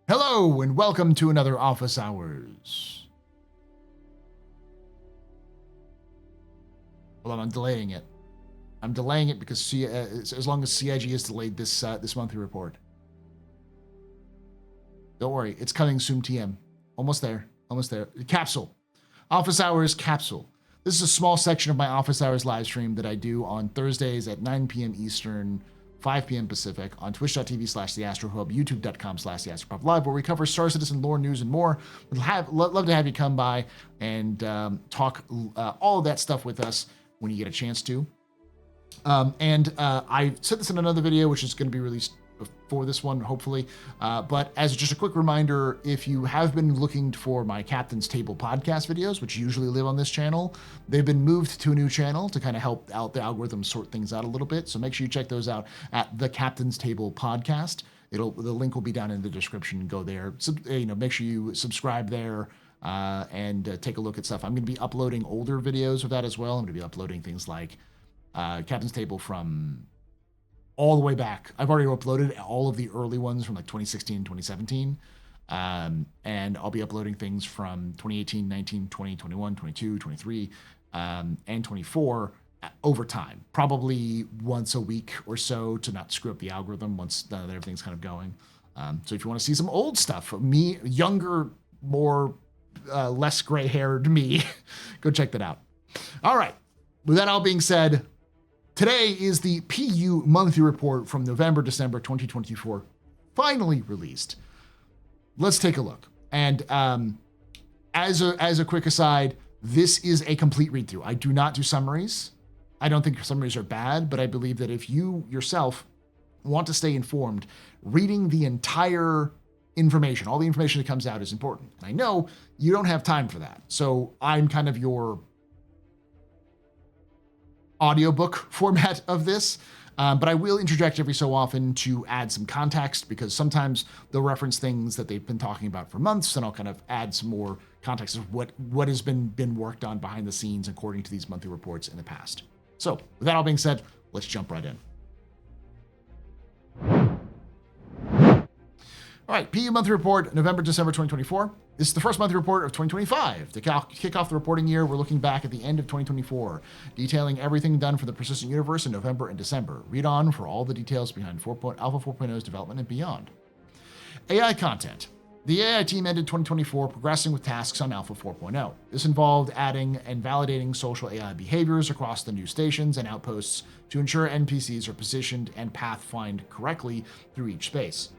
Hello, and welcome to another Office Hours. Hold on, I'm delaying it. I'm delaying it because as long as CIG has delayed this monthly report. Don't worry, it's coming soon, TM. Almost there. Capsule. Office Hours Capsule. This is a small section of my Office Hours live stream that I do on Thursdays at 9 p.m. Eastern, 5 p.m. Pacific on twitch.tv/TheAstroPub, youtube.com/TheastroPublive, where we cover Star Citizen lore, news, and more. We'd love to have you come by and talk all of that stuff with us when you get a chance to. I said this in another video, which is going to be released before this one, hopefully. But as just a quick reminder, if you have been looking for my Captain's Table podcast videos, which usually live on this channel, they've been moved to a new channel to kind of help out the algorithm sort things out a little bit. So make sure you check those out at the Captain's Table podcast. The link will be down in the description. Go there. Make sure you subscribe there and take a look at stuff. I'm going to be uploading older videos of that as well. I'm going to be uploading things like Captain's Table from all the way back. I've already uploaded all of the early ones from like 2016 and 2017. And I'll be uploading things from 2018, 19, 20, 21, 22, 23, and 24 over time. Probably once a week or so to not screw up the algorithm once everything's kind of going. So if you want to see some old stuff, me, younger, more, less gray-haired me, go check that out. All right. With that all being said, today is the PU monthly report from November-December 2024, finally released. Let's take a look. And as a quick aside, this is a complete read-through. I do not do summaries. I don't think summaries are bad, but I believe that if you yourself want to stay informed, reading the entire information, all the information that comes out, is important. And I know you don't have time for that. So I'm kind of your audiobook format of this, but I will interject every so often to add some context, because sometimes they'll reference things that they've been talking about for months, and I'll kind of add some more context of what has been worked on behind the scenes according to these monthly reports in the past. So with that all being said, let's jump right in. All right, PU monthly report, November-December 2024. This is the first monthly report of 2025. To kick off the reporting year, we're looking back at the end of 2024, detailing everything done for the persistent universe in November and December. Read on for all the details behind Alpha 4.0's development and beyond. AI content. The AI team ended 2024 progressing with tasks on Alpha 4.0. This involved adding and validating social AI behaviors across the new stations and outposts to ensure NPCs are positioned and pathfind correctly through each space.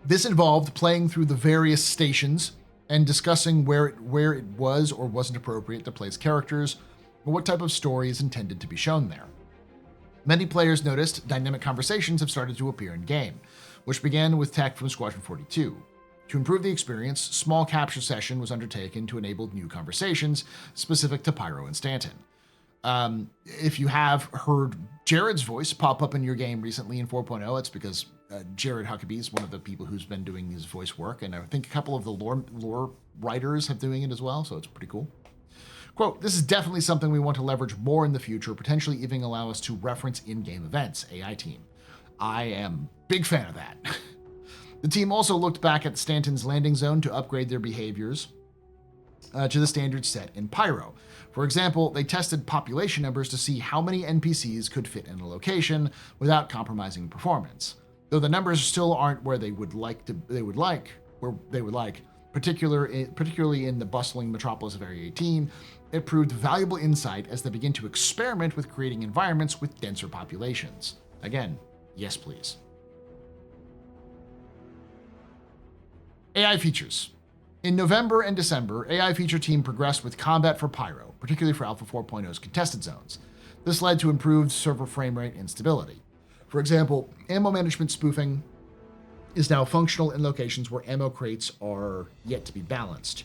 This involved playing through the various stations and discussing where it was or wasn't appropriate to place characters, or what type of story is intended to be shown there. Many players noticed dynamic conversations have started to appear in-game, which began with tech from Squadron 42. To improve the experience, small capture session was undertaken to enable new conversations specific to Pyro and Stanton. If you have heard Jared's voice pop up in your game recently in 4.0, it's because Jared Huckabee is one of the people who's been doing his voice work, and I think a couple of the lore writers have doing it as well, so it's pretty cool. Quote, "This is definitely something we want to leverage more in the future, potentially even allow us to reference in-game events," AI team. I am a big fan of that. The team also looked back at Stanton's landing zone to upgrade their behaviors to the standards set in Pyro. For example, they tested population numbers to see how many NPCs could fit in a location without compromising performance. Though the numbers still aren't where they would like, particularly in the bustling metropolis of Area 18, it proved valuable insight as they begin to experiment with creating environments with denser populations. Again, yes please. AI features. In November and December, AI feature team progressed with combat for Pyro, particularly for Alpha 4.0's contested zones. This led to improved server frame rate and stability. For example, ammo management spoofing is now functional in locations where ammo crates are yet to be balanced.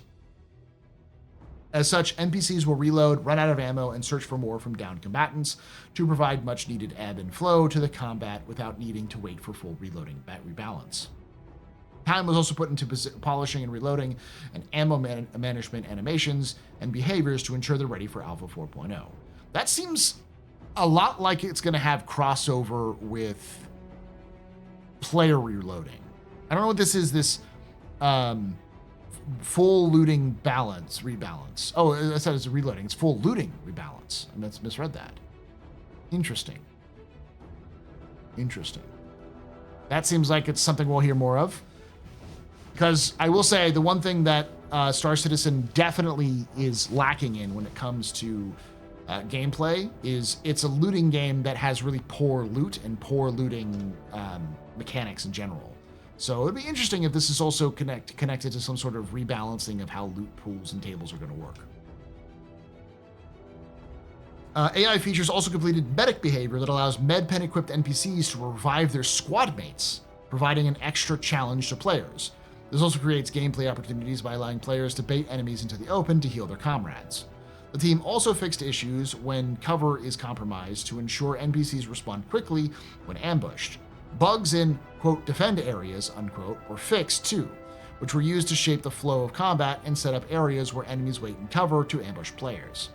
As such, NPCs will reload, run out of ammo, and search for more from downed combatants to provide much needed ebb and flow to the combat without needing to wait for full reloading rebalance. Time was also put into polishing and reloading and ammo management animations and behaviors to ensure they're ready for Alpha 4.0. That seems a lot like it's going to have crossover with player reloading. I don't know what this is, this full looting rebalance. Oh, I said it's a reloading. It's full looting rebalance. I misread that. Interesting. That seems like it's something we'll hear more of. Because I will say the one thing that Star Citizen definitely is lacking in when it comes to gameplay is it's a looting game that has really poor loot and poor looting mechanics in general. So it'd be interesting if this is also connected to some sort of rebalancing of how loot pools and tables are going to work. AI features also completed medic behavior that allows med-pen equipped NPCs to revive their squad mates, providing an extra challenge to players. This also creates gameplay opportunities by allowing players to bait enemies into the open to heal their comrades. The team also fixed issues when cover is compromised to ensure NPCs respond quickly when ambushed. Bugs in, quote, defend areas, unquote, were fixed too, which were used to shape the flow of combat and set up areas where enemies wait in cover to ambush players.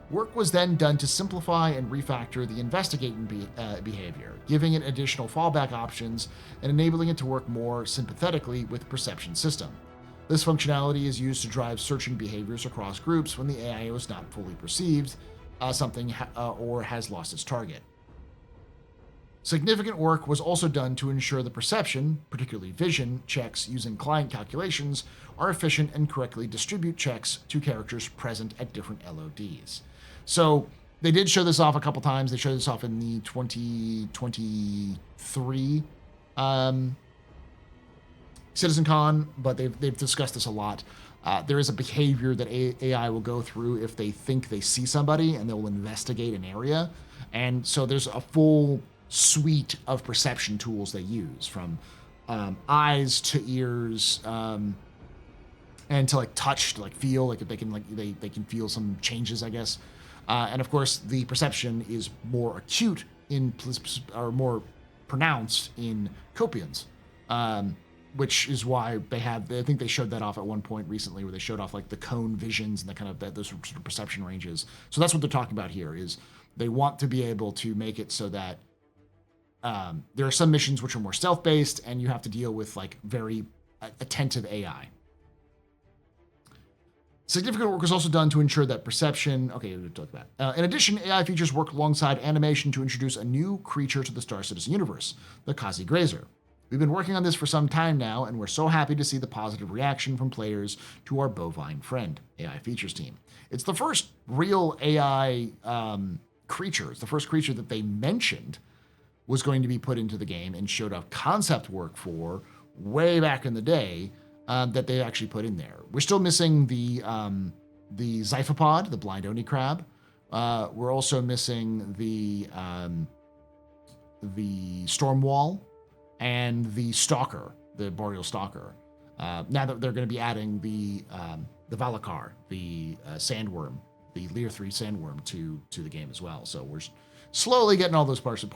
Work was then done to simplify and refactor the investigating behavior, giving it additional fallback options and enabling it to work more sympathetically with the perception system. This functionality is used to drive searching behaviors across groups when the AI was not fully perceived something or has lost its target. Significant work was also done to ensure the perception, particularly vision, checks using client calculations are efficient and correctly distribute checks to characters present at different LODs. So they did show this off a couple times. They showed this off in the 2023 CitizenCon, but they've discussed this a lot. There is a behavior that AI will go through if they think they see somebody, and they'll investigate an area. And so there's a full suite of perception tools they use, from eyes to ears, and to like touch, to like feel, like if they can they can feel some changes, I guess. And of course, the perception is more acute or more pronounced in Copians, which is why I think they showed that off at one point recently, where they showed off like the cone visions and the kind of those sort of perception ranges. So that's what they're talking about here. Is they want to be able to make it so that there are some missions which are more stealth-based, and you have to deal with like very attentive AI. Significant work was also done to ensure that perception. Okay, we'll talk about. In addition, AI features worked alongside animation to introduce a new creature to the Star Citizen universe, the Kazi Grazer. We've been working on this for some time now, and we're so happy to see the positive reaction from players to our bovine friend, AI features team. It's the first real AI creature. It's the first creature that they mentioned was going to be put into the game and showed off concept work for way back in the day that they actually put in there. We're still missing the Zyphopod, the blind Oni crab. We're also missing the Stormwall and the Stalker, the Boreal Stalker. Now that they're going to be adding the Valakar, the sandworm, the Lear 3 sandworm to the game as well. So we're slowly getting all those parts in.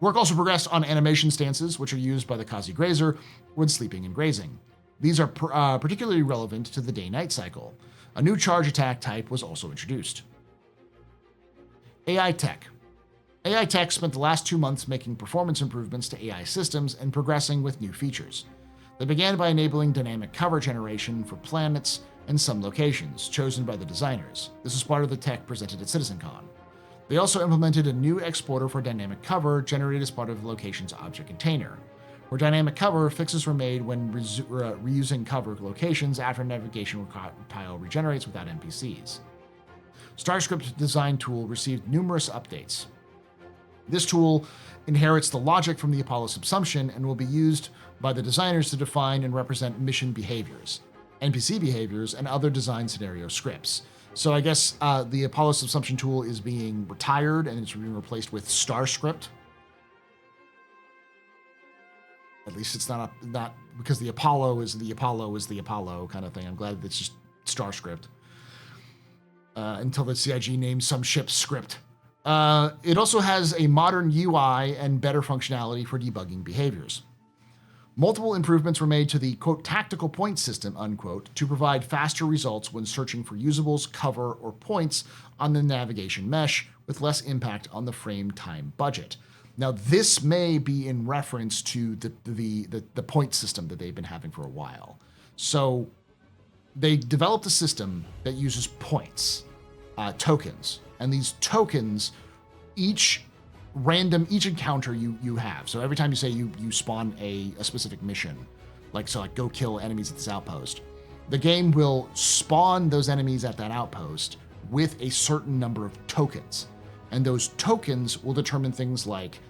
Work also progressed on animation stances, which are used by the Kazi Grazer when sleeping and grazing. These are particularly relevant to the day-night cycle. A new charge attack type was also introduced. AI Tech. AI Tech spent the last 2 months making performance improvements to AI systems and progressing with new features. They began by enabling dynamic cover generation for planets and some locations, chosen by the designers. This is part of the tech presented at CitizenCon. They also implemented a new exporter for dynamic cover generated as part of the location's object container. For dynamic cover, fixes were made when reusing cover locations after navigation tile regenerates without NPCs. StarScript design tool received numerous updates. This tool inherits the logic from the Apollo subsumption and will be used by the designers to define and represent mission behaviors, NPC behaviors, and other design scenario scripts. So I guess the Apollo subsumption tool is being retired and it's being replaced with StarScript. At least it's not because the Apollo is the Apollo kind of thing. I'm glad that it's just StarScript. Until the CIG names some ship's script. It also has a modern UI and better functionality for debugging behaviors. Multiple improvements were made to the, quote, tactical point system, unquote, to provide faster results when searching for usables, cover, or points on the navigation mesh with less impact on the frame time budget. Now, this may be in reference to the point system that they've been having for a while. So they developed a system that uses points, tokens, and these tokens, each encounter you have. So every time you say you spawn a specific mission, like go kill enemies at this outpost, the game will spawn those enemies at that outpost with a certain number of tokens. And those tokens will determine things like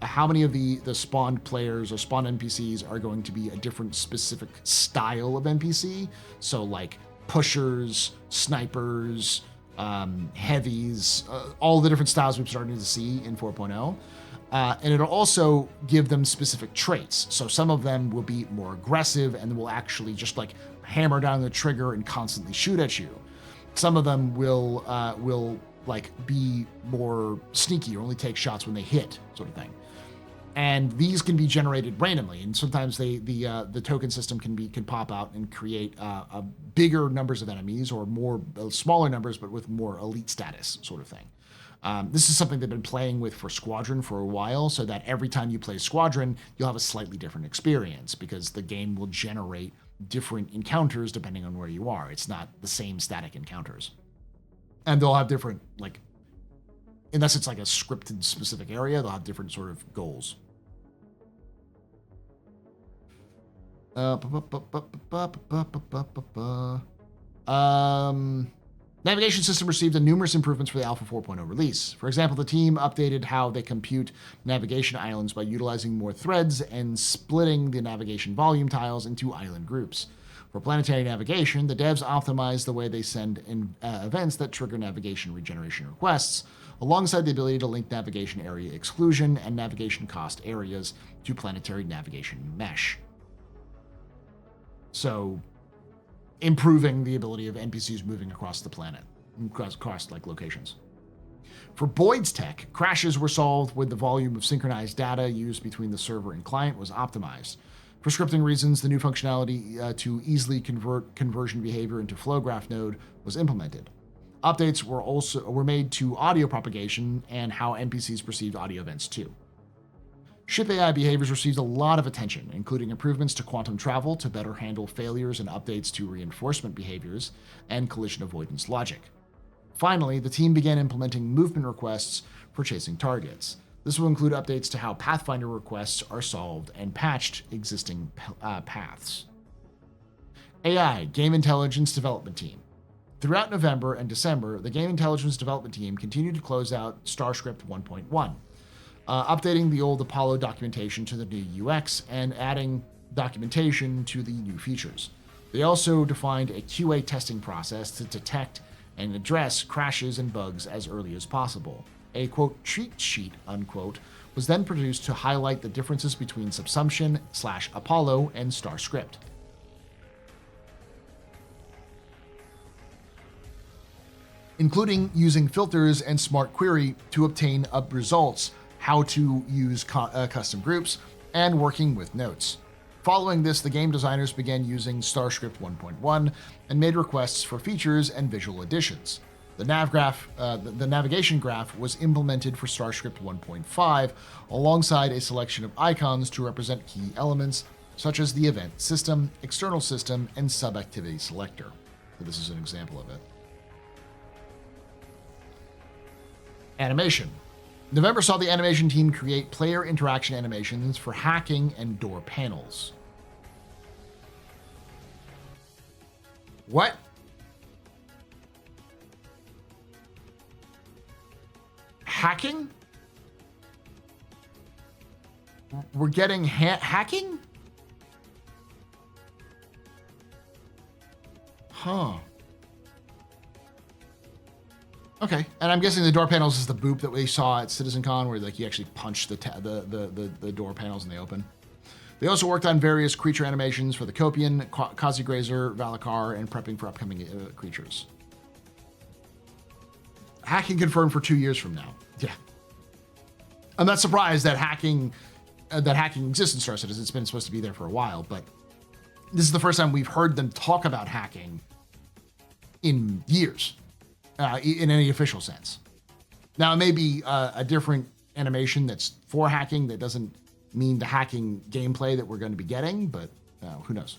how many of the spawned players or spawned NPCs are going to be a different specific style of NPC. So like pushers, snipers, heavies, all the different styles we've started to see in 4.0. And it'll also give them specific traits. So some of them will be more aggressive and will actually just like hammer down the trigger and constantly shoot at you. Some of them will like be more sneaky or only take shots when they hit, sort of thing. And these can be generated randomly, and sometimes the token system can pop out and create bigger numbers of enemies or more smaller numbers, but with more elite status, sort of thing. This is something they've been playing with for Squadron for a while, so that every time you play Squadron, you'll have a slightly different experience because the game will generate different encounters depending on where you are. It's not the same static encounters. And they'll have different, like, unless it's like a scripted specific area, they'll have different sort of goals. Navigation system received numerous improvements for the Alpha 4.0 release. For example, the team updated how they compute navigation islands by utilizing more threads and splitting the navigation volume tiles into island groups. For planetary navigation, the devs optimized the way they send in events that trigger navigation regeneration requests, alongside the ability to link navigation area exclusion and navigation cost areas to planetary navigation mesh. So, improving the ability of NPCs moving across the planet, across like locations. For Boyd's tech, crashes were solved when the volume of synchronized data used between the server and client was optimized. For scripting reasons, the new functionality to easily convert conversion behavior into flow graph node was implemented. Updates were made to audio propagation and how NPCs perceived audio events too. Ship AI behaviors received a lot of attention, including improvements to quantum travel to better handle failures and updates to reinforcement behaviors and collision avoidance logic. Finally, the team began implementing movement requests for chasing targets. This will include updates to how Pathfinder requests are solved and patched existing paths. AI, Game Intelligence Development Team. Throughout November and December, the Game Intelligence Development Team continued to close out StarScript 1.1, updating the old Apollo documentation to the new UX and adding documentation to the new features. They also defined a QA testing process to detect and address crashes and bugs as early as possible. A, quote, cheat sheet, unquote, was then produced to highlight the differences between Subsumption/Apollo and StarScript. Including using filters and smart query to obtain results, how to use custom groups, and working with notes. Following this, the game designers began using StarScript 1.1 and made requests for features and visual additions. The navigation graph was implemented for StarScript 1.5 alongside a selection of icons to represent key elements such as the event system, external system, and sub-activity selector. So this is an example of it. Animation. November saw the animation team create player interaction animations for hacking and door panels. What? Hacking? We're getting hacking? Huh. Okay, and I'm guessing the door panels is the boop that we saw at CitizenCon, where like you actually punch the door panels and they open. They also worked on various creature animations for the Copian, Kazigrazer, Valakar, and prepping for upcoming creatures. Hacking confirmed for 2 years from now. Yeah. I'm not surprised that hacking that hacking exists in Star Citizen. It's been supposed to be there for a while, but this is the first time we've heard them talk about hacking in years, in any official sense. Now, it may be a different animation that's for hacking that doesn't mean the hacking gameplay that we're going to be getting, but who knows?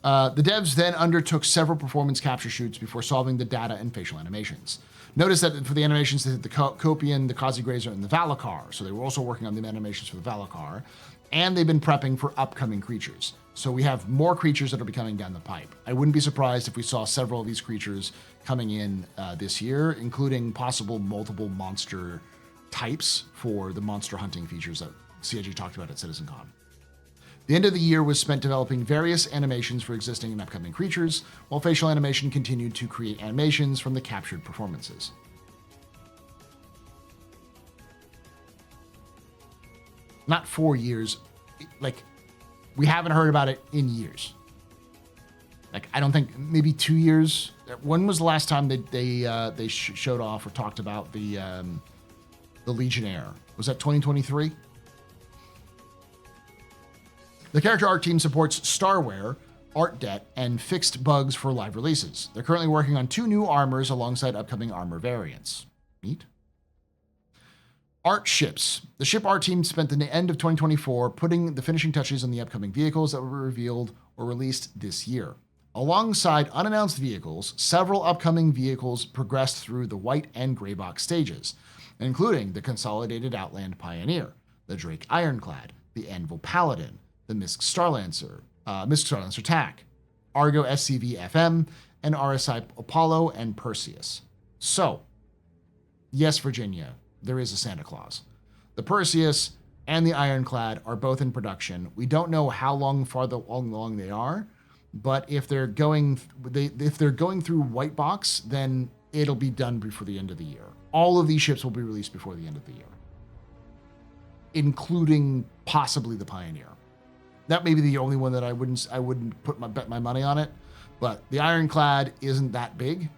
The devs then undertook several performance capture shoots before solving the data and facial animations. Notice that for the animations, they did the Copian, the Kazi Grazer, and the Valakar. So they were also working on the animations for the Valakar. And they've been prepping for upcoming creatures. So we have more creatures that will be coming down the pipe. I wouldn't be surprised if we saw several of these creatures coming in this year, including possible multiple monster types for the monster hunting features that CIG talked about at CitizenCon. The end of the year was spent developing various animations for existing and upcoming creatures, while facial animation continued to create animations from the captured performances. Not 4 years, like, we haven't heard about it in years. Like, I don't think, maybe 2 years. When was the last time they showed off or talked about the Legionnaire? Was that 2023? The character art team supports Starware, art debt, and fixed bugs for live releases. They're currently working on 2 new armors alongside upcoming armor variants. Neat. Art ships. The ship art team spent the end of 2024 putting the finishing touches on the upcoming vehicles that were revealed or released this year. Alongside unannounced vehicles, several upcoming vehicles progressed through the white and gray box stages, including the Consolidated Outland Pioneer, the Drake Ironclad, the Anvil Paladin, the Misk Starlancer TAC, Argo SCV FM, and RSI Apollo and Perseus. So, yes, Virginia, there is a Santa Claus. The Perseus and the Ironclad are both in production. We don't know how long along they are, but if they're going through white box, then it'll be done before the end of the year. All of these ships will be released before the end of the year, including possibly the Pioneer. That may be the only one that I wouldn't bet my money on it, but the Ironclad isn't that big,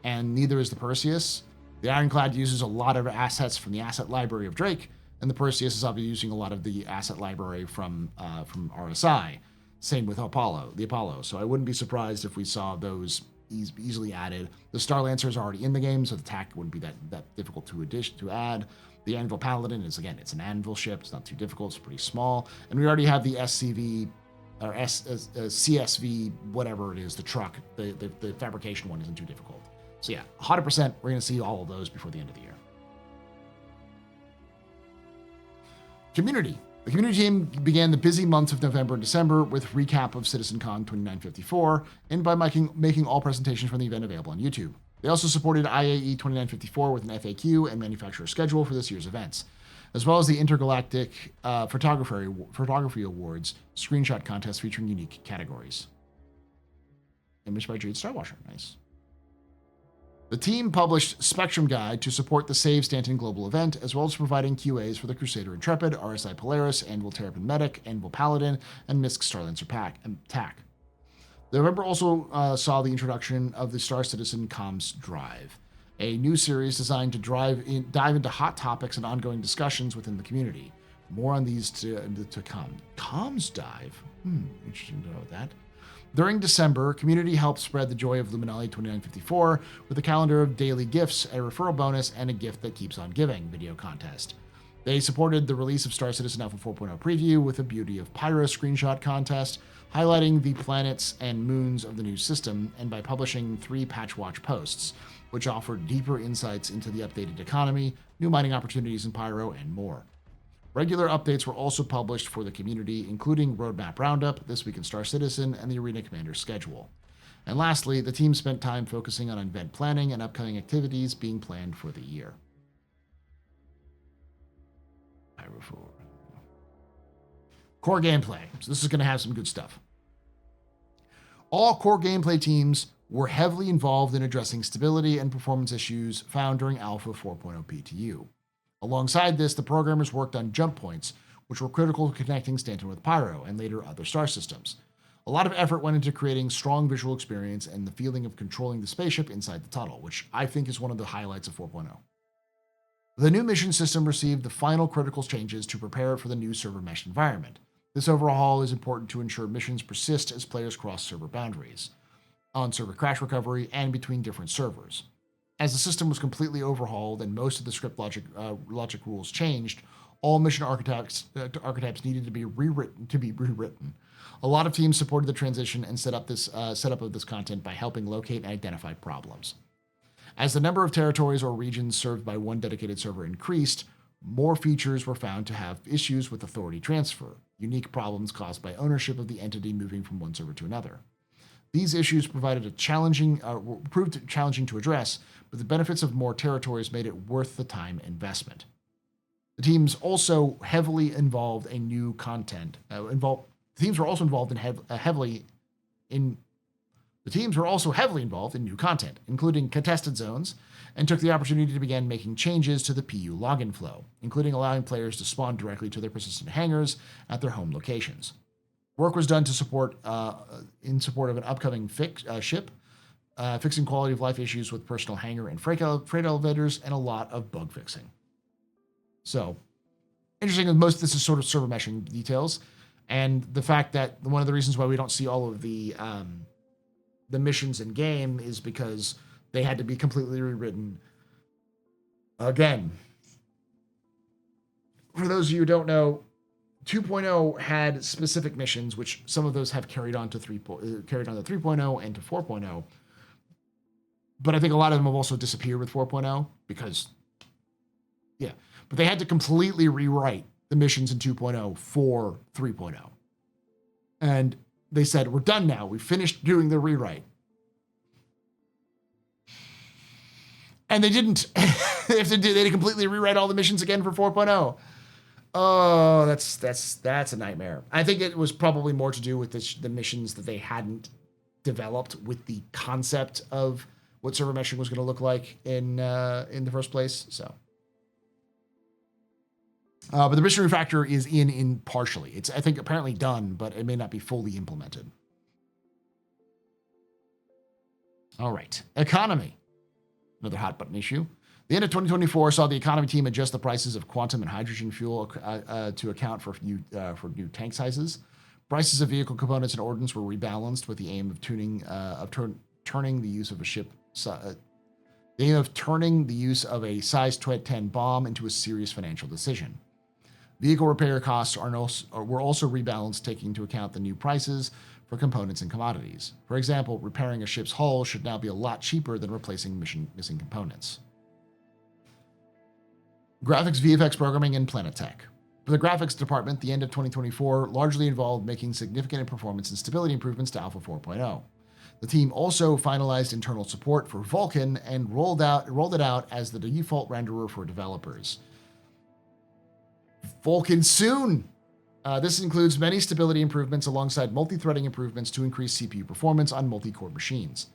and neither is the Perseus. The Ironclad uses a lot of assets from the asset library of Drake, and the Perseus is obviously using a lot of the asset library from RSI. Same with the Apollo. So I wouldn't be surprised if we saw those easily added. The Starlancer is already in the game, so the TAC wouldn't be that difficult to add. The Anvil Paladin is, again, it's an Anvil ship. It's not too difficult. It's pretty small. And we already have the SCV or CSV, whatever it is, the truck. The fabrication one isn't too difficult. So yeah, 100%, we're going to see all of those before the end of the year. Community. The community team began the busy months of November and December with recap of CitizenCon 2954 and by making all presentations from the event available on YouTube. They also supported IAE 2954 with an FAQ and manufacturer schedule for this year's events, as well as the Intergalactic Photography Awards screenshot contest featuring unique categories. Image by Jade Starwasher. Nice. The team published Spectrum Guide to support the Save Stanton Global event, as well as providing QAs for the Crusader Intrepid, RSI Polaris, Anvil Terrapin Medic, Anvil Paladin, and Misk Starlancer TAC. November also saw the introduction of the Star Citizen Comms Drive, a new series designed to dive into hot topics and ongoing discussions within the community. More on these to come. Comms Dive? Interesting to know that. During December, community helped spread the joy of Luminali 2954 with a calendar of daily gifts, a referral bonus, and a gift that keeps on giving video contest. They supported the release of Star Citizen Alpha 4.0 preview with a Beauty of Pyra screenshot contest, highlighting the planets and moons of the new system, and by publishing 3 Patch Watch posts, which offered deeper insights into the updated economy, new mining opportunities in Pyro, and more. Regular updates were also published for the community, including Roadmap Roundup, This Week in Star Citizen, and the Arena Commander schedule. And lastly, the team spent time focusing on event planning and upcoming activities being planned for the year. Core gameplay. So this is going to have some good stuff. All core gameplay teams were heavily involved in addressing stability and performance issues found during Alpha 4.0 PTU. Alongside this, the programmers worked on jump points, which were critical to connecting Stanton with Pyro and later other star systems. A lot of effort went into creating strong visual experience and the feeling of controlling the spaceship inside the tunnel, which I think is one of the highlights of 4.0. The new mission system received the final critical changes to prepare it for the new server mesh environment. This overhaul is important to ensure missions persist as players cross server boundaries, on server crash recovery, and between different servers. As the system was completely overhauled and most of the script logic rules changed, all mission archetypes needed to be rewritten. A lot of teams supported the transition and setup of this content by helping locate and identify problems. As the number of territories or regions served by one dedicated server increased, more features were found to have issues with authority transfer, unique problems caused by ownership of the entity moving from one server to another. These issues proved challenging to address, but the benefits of more territories made it worth the time investment. The teams were also heavily involved in new content. The teams were also heavily involved in new content, including contested zones, and took the opportunity to begin making changes to the PU login flow, including allowing players to spawn directly to their persistent hangars at their home locations. Work was done in support of an upcoming ship, fixing quality of life issues with personal hangar and freight elevators, and a lot of bug fixing. So, interesting, most of this is sort of server meshing details, and the fact that one of the reasons why we don't see all of the missions in game is because they had to be completely rewritten. Again, for those of you who don't know, 2.0 had specific missions, which some of those have carried on to 3.0 and to 4.0. But I think a lot of them have also disappeared with 4.0 because, yeah. But they had to completely rewrite the missions in 2.0 for 3.0. And they said, we're done now. We finished doing the rewrite. And they didn't. They had to completely rewrite all the missions again for 4.0. Oh, that's a nightmare. I think it was probably more to do with the missions that they hadn't developed with the concept of what server meshing was going to look like in the first place. So, but the mission refactor is in partially. It's, I think, apparently done, but it may not be fully implemented. All right, economy. Another hot button issue. The end of 2024 saw the economy team adjust the prices of quantum and hydrogen fuel to account for new tank sizes. Prices of vehicle components and ordnance were rebalanced with the aim of turning the use of a size 10 bomb into a serious financial decision. Vehicle repair costs were also rebalanced, taking into account the new prices for components and commodities. For example, repairing a ship's hull should now be a lot cheaper than replacing missing components. Graphics, VFX programming, and Planet Tech. For the graphics department, the end of 2024 largely involved making significant performance and stability improvements to Alpha 4.0. The team also finalized internal support for Vulkan and rolled it out as the default renderer for developers. Vulkan soon! This includes many stability improvements alongside multi-threading improvements to increase CPU performance on multi-core machines.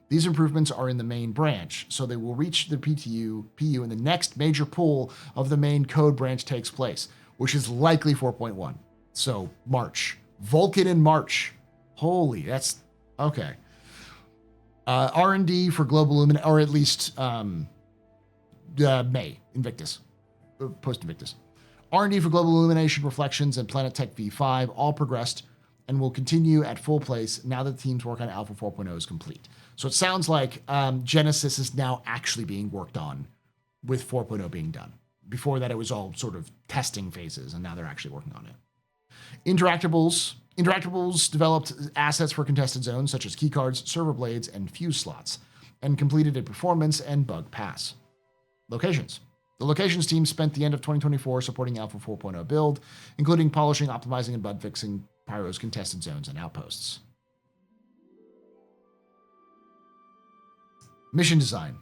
These improvements are in the main branch, so they will reach the PU in the next major pull of the main code branch takes place, which is likely 4.1. So March. Vulkan in March. Holy, that's okay. R&D for Global Lumin, or at least May, Invictus, post-Invictus. R&D for Global Illumination, Reflections, and Planet Tech V5 all progressed and will continue at full pace now that the team's work on Alpha 4.0 is complete. So it sounds like Genesis is now actually being worked on with 4.0 being done. Before that, it was all sort of testing phases, and now they're actually working on it. Interactables developed assets for contested zones such as keycards, server blades, and fuse slots, and completed a performance and bug pass. Locations. The locations team spent the end of 2024 supporting Alpha 4.0 build, including polishing, optimizing, and bug fixing Pyro's contested zones and outposts. Mission design.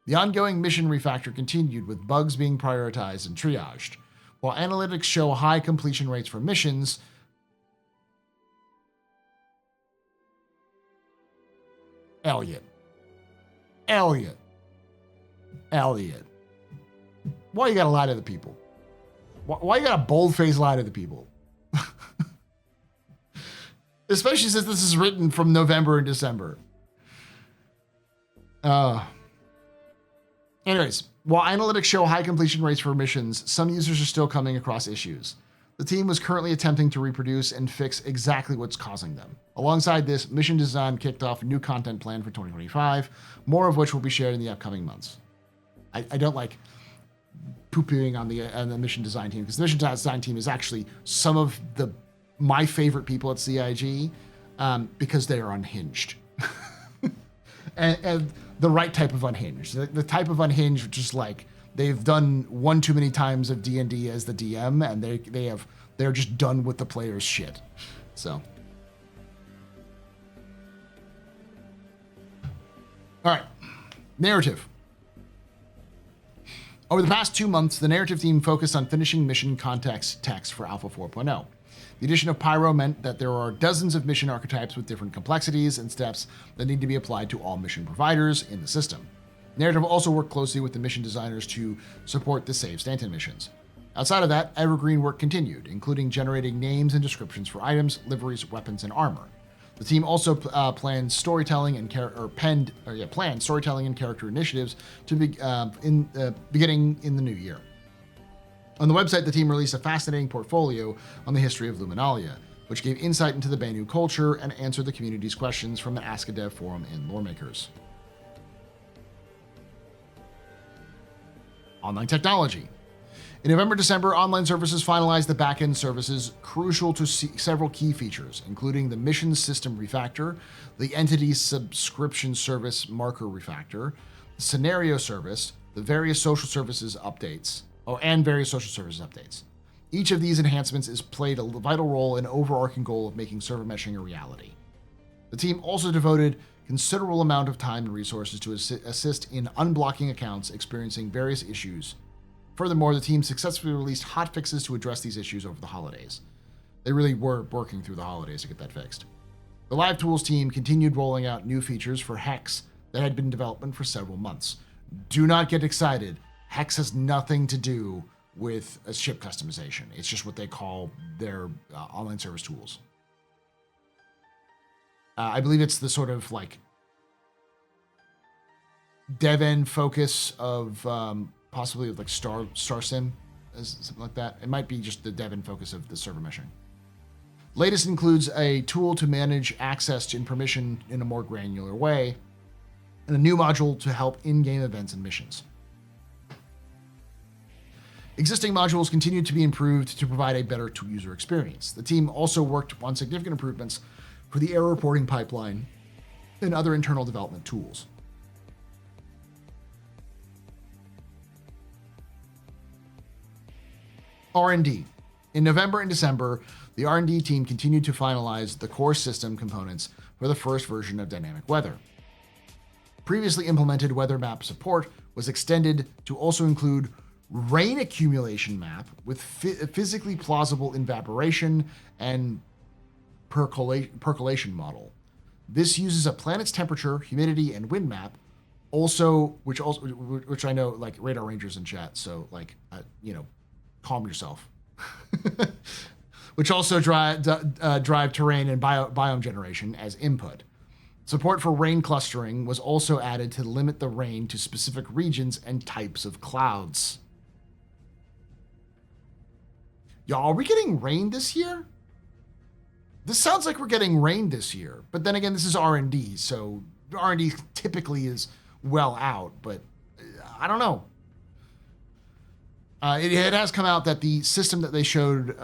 The ongoing mission refactor continued with bugs being prioritized and triaged. While analytics show high completion rates for missions, Elliot. Why you gotta lie to the people? Why you gotta bold-faced lie to the people? Especially since this is written from November and December. And Anyways, while analytics show high completion rates for missions, some users are still coming across issues. The team was currently attempting to reproduce and fix exactly what's causing them. Alongside this, Mission Design kicked off a new content plan for 2025, more of which will be shared in the upcoming months. I don't like poo-pooing on the Mission Design team, because the Mission Design team is actually some of my favorite people at CIG, because they are unhinged. and the right type of unhinged. The type of unhinged which is like they've done one too many times of D&D as the DM, and they're just done with the player's shit. So, all right, narrative. Over the past 2 months, the narrative team focused on finishing mission context text for Alpha 4.0. The addition of Pyro meant that there are dozens of mission archetypes with different complexities and steps that need to be applied to all mission providers in the system. Narrative also worked closely with the mission designers to support the Save Stanton missions. Outside of that, evergreen work continued, including generating names and descriptions for items, liveries, weapons, and armor. The team also planned storytelling and storytelling and character initiatives to beginning in the new year. On the website, the team released a fascinating portfolio on the history of Luminalia, which gave insight into the Banu culture and answered the community's questions from the Ask a Dev forum and Loremakers. Online technology. In November-December, online services finalized the backend services crucial to several key features, including the mission system refactor, the entity subscription service marker refactor, the scenario service, the various social services updates. Each of these enhancements has played a vital role in the overarching goal of making server meshing a reality. The team also devoted considerable amount of time and resources to assist in unblocking accounts experiencing various issues. Furthermore, the team successfully released hotfixes to address these issues over the holidays. They really were working through the holidays to get that fixed. The Live Tools team continued rolling out new features for Hex that had been in development for several months. Do not get excited. Hex has nothing to do with a ship customization. It's just what they call their online service tools. I believe it's the sort of like dev end focus of possibly like Star Sim, something like that. It might be just the dev end focus of the server meshing. Latest includes a tool to manage access to information in a more granular way, and a new module to help in-game events and missions. Existing modules continued to be improved to provide a better user experience. The team also worked on significant improvements for the error reporting pipeline and other internal development tools. R&D. In November and December, the R&D team continued to finalize the core system components for the first version of dynamic weather. Previously implemented weather map support was extended to also include rain accumulation map with physically plausible evaporation and percolation model. This uses a planet's temperature, humidity, and wind map, which I know like Radar Rangers in chat, so like calm yourself. Which also drive terrain and biome generation as input. Support for rain clustering was also added to limit the rain to specific regions and types of clouds. Y'all, are we getting rain this year? This sounds like we're getting rain this year, but then again, this is R&D, so R&D typically is well out, but I don't know. It has come out that the system that they showed,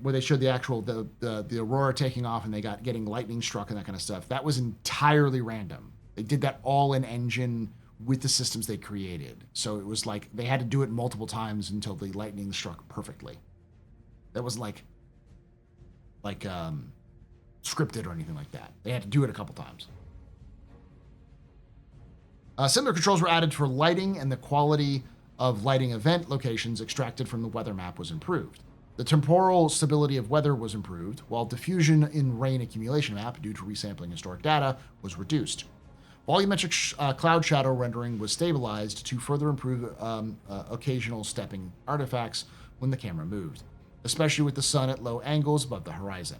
where they showed the actual the Aurora taking off and they getting lightning struck and that kind of stuff, that was entirely random. They did that all in engine with the systems they created, so it was like they had to do it multiple times until the lightning struck perfectly. That wasn't like scripted or anything like that. They had to do it a couple times. Similar controls were added for lighting, and the quality of lighting event locations extracted from the weather map was improved. The temporal stability of weather was improved, while diffusion in rain accumulation map, due to resampling historic data, was reduced. Volumetric cloud shadow rendering was stabilized to further improve occasional stepping artifacts when the camera moved, especially with the sun at low angles above the horizon.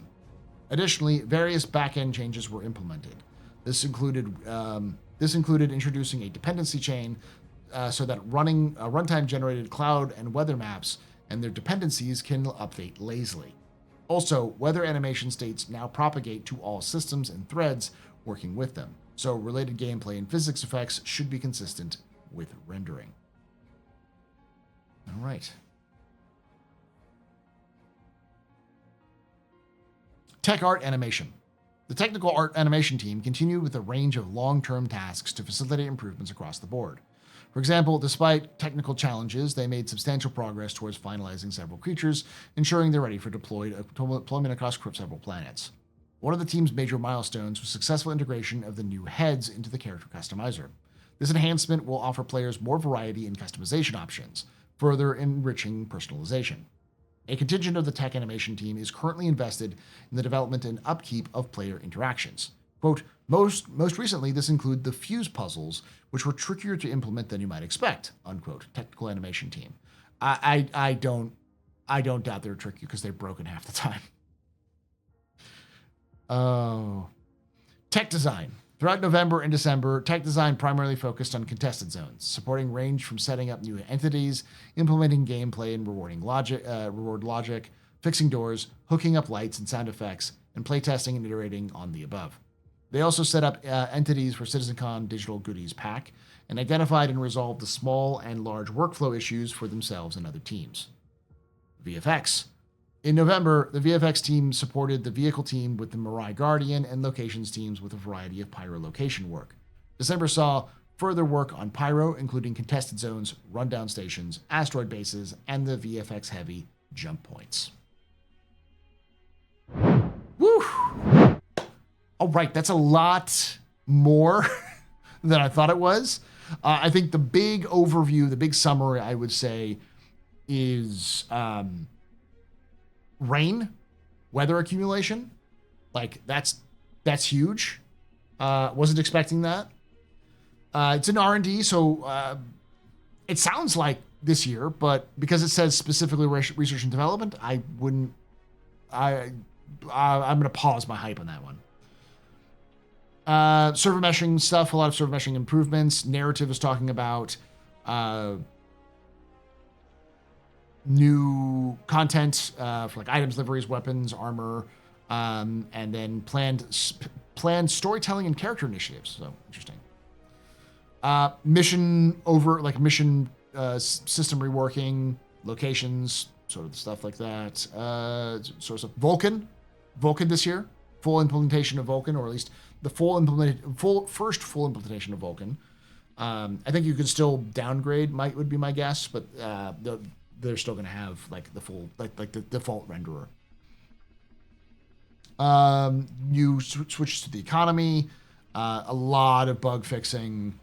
Additionally, various back-end changes were implemented. This included introducing a dependency chain so that running runtime generated cloud and weather maps and their dependencies can update lazily. Also, weather animation states now propagate to all systems and threads working with them, so related gameplay and physics effects should be consistent with rendering. All right. Tech art animation. The technical art animation team continued with a range of long-term tasks to facilitate improvements across the board. For example, despite technical challenges, they made substantial progress towards finalizing several creatures, ensuring they're ready for deployment across several planets. One of the team's major milestones was successful integration of the new heads into the character customizer. This enhancement will offer players more variety in customization options, further enriching personalization. A contingent of the tech animation team is currently invested in the development and upkeep of player interactions. Quote, most recently, this included the fuse puzzles, which were trickier to implement than you might expect, unquote, technical animation team. I don't doubt they're tricky because they're broken half the time. Oh. Tech design. Throughout November and December, tech design primarily focused on contested zones, supporting range from setting up new entities, implementing gameplay and reward logic, fixing doors, hooking up lights and sound effects, and playtesting and iterating on the above. They also set up entities for CitizenCon Digital Goodies Pack and identified and resolved the small and large workflow issues for themselves and other teams. VFX. In November, the VFX team supported the vehicle team with the Mirai Guardian and locations teams with a variety of pyro location work. December saw further work on pyro, including contested zones, rundown stations, asteroid bases, and the VFX heavy jump points. Woo! All right, that's a lot more than I thought it was. I think the big overview, the big summary, I would say, is rain, weather accumulation. Like that's huge. Wasn't expecting that. It's an R&D, so it sounds like this year, but because it says specifically research and development, I'm going to pause my hype on that one. Server meshing stuff, a lot of server meshing improvements. Narrative is talking about new content for like items, liveries, weapons, armor, and then planned storytelling and character initiatives. So interesting. Mission system reworking, locations, sort of stuff like that. Sort of Vulcan this year, full implementation of Vulcan, or at least the first full implementation of Vulcan. I think you could still downgrade, would be my guess, but they're still going to have like the full, like the default renderer. New switches to the economy, a lot of bug fixing,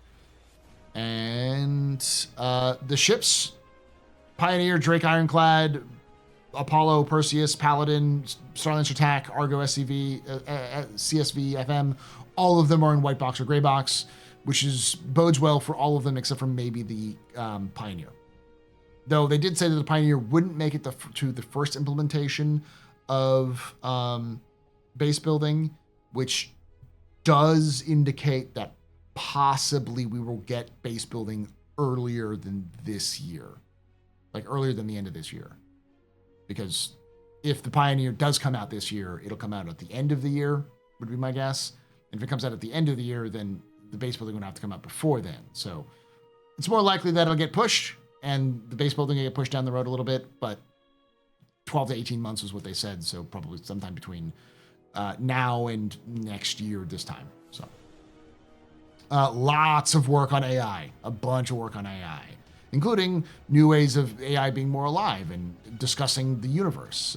and the ships: Pioneer, Drake, Ironclad, Apollo, Perseus, Paladin, Starlancer Attack, Argo, SCV, CSV, FM. All of them are in white box or gray box, which bodes well for all of them except for maybe the Pioneer. Though they did say that the Pioneer wouldn't make it to the first implementation of base building, which does indicate that possibly we will get base building earlier than this year, like earlier than the end of this year. Because if the Pioneer does come out this year, it'll come out at the end of the year, would be my guess. And if it comes out at the end of the year, then the base building would have to come out before then. So it's more likely that it'll get pushed and the base building will get pushed down the road a little bit, but 12 to 18 months is what they said. So probably sometime between now and next year this time. So lots of work on AI, a bunch of work on AI, including new ways of AI being more alive and discussing the universe.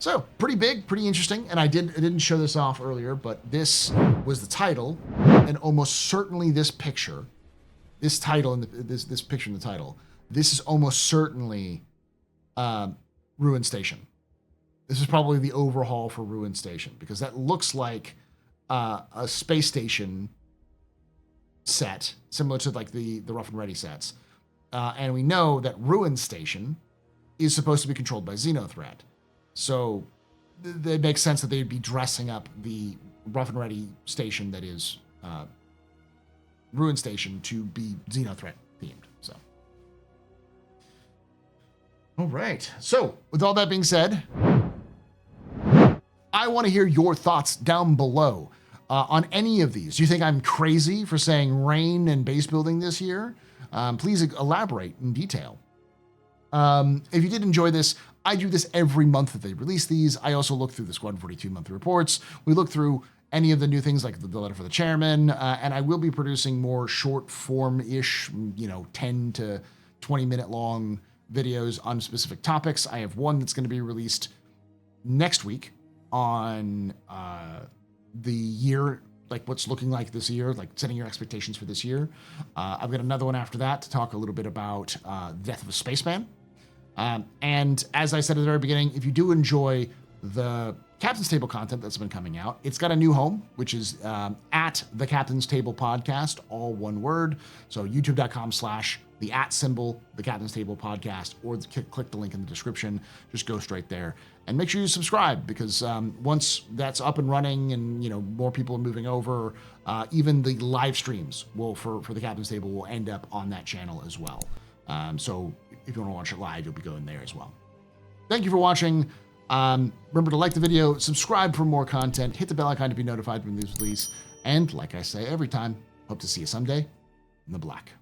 So pretty big, pretty interesting. And I didn't show this off earlier, but this was the title, and almost certainly this picture, this title and this picture in the title, this is almost certainly Ruin Station. This is probably the overhaul for Ruin Station, because that looks like a space station set, similar to like the Rough and Ready sets. And we know that Ruin Station is supposed to be controlled by Xenothreat. So it makes sense that they'd be dressing up the Rough and Ready station that is Ruin Station to be Xenothreat themed. So, all right. So, with all that being said, I want to hear your thoughts down below on any of these. Do you think I'm crazy for saying rain and base building this year? Please elaborate in detail. If you did enjoy this, I do this every month that they release these. I also look through the Squad 42 monthly reports. We look through any of the new things like the letter for the chairman, and I will be producing more short form-ish, 10 to 20 minute long videos on specific topics. I have one that's going to be released next week on the year, like what's looking like this year, like setting your expectations for this year. I've got another one after that to talk a little bit about Death of a Spaceman. And as I said at the very beginning, if you do enjoy the Captain's Table content that's been coming out, it's got a new home, which is at the Captain's Table Podcast, all one word. So youtube.com/the @ symbol, the Captain's Table Podcast, or click the link in the description. Just go straight there. And make sure you subscribe, because once that's up and running and more people are moving over, even the live streams for the Captain's Table will end up on that channel as well. So if you want to watch it live, you'll be going there as well. Thank you for watching. Remember to like the video, subscribe for more content, hit the bell icon to be notified when these release, and like I say every time, hope to see you someday in the black.